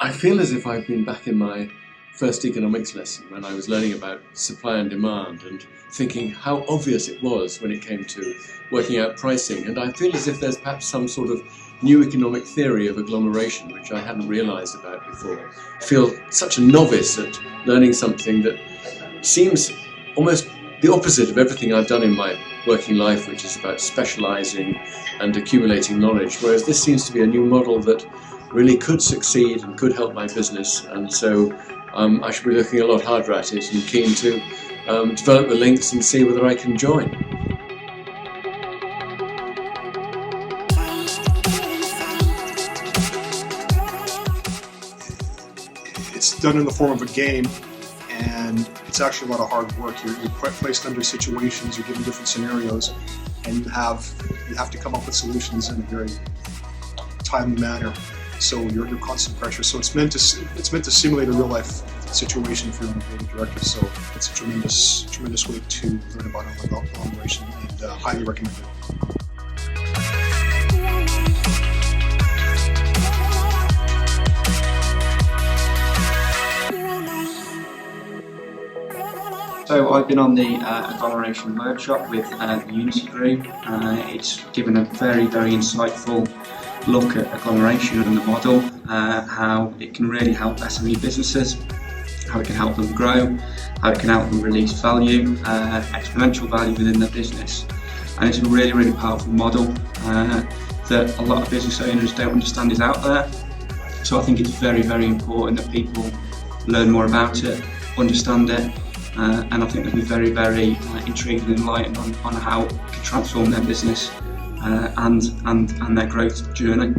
I feel as if I've been back in my first economics lesson when I was learning about supply and demand and thinking how obvious it was when it came to working out pricing. And I feel as if there's perhaps some sort of new economic theory of agglomeration which I hadn't realised about before. I feel such a novice at learning something that seems almost the opposite of everything I've done in my working life, which is about specialising and accumulating knowledge, whereas this seems to be a new model that really could succeed and could help my business. And so I should be looking a lot harder at it and keen to develop the links and see whether I can join. It's done in the form of a game, and it's actually a lot of hard work. You're placed under situations, you're given different scenarios, and you have to come up with solutions in a very timely manner. So you're under constant pressure. So it's meant to simulate a real life situation for your creative director. So it's a tremendous way to learn about Agglomeration, and highly recommend it. So I've been on the Agglomeration workshop with the Unity group. It's given a very insightful look at agglomeration and the model, how it can really help SME businesses, how it can help them grow, how it can help them release value, exponential value within their business. And it's a really powerful model that a lot of business owners don't understand is out there. So I think it's very important that people learn more about it, understand it, and I think they'll be very intrigued and enlightened on how it can transform their business and their growth journey.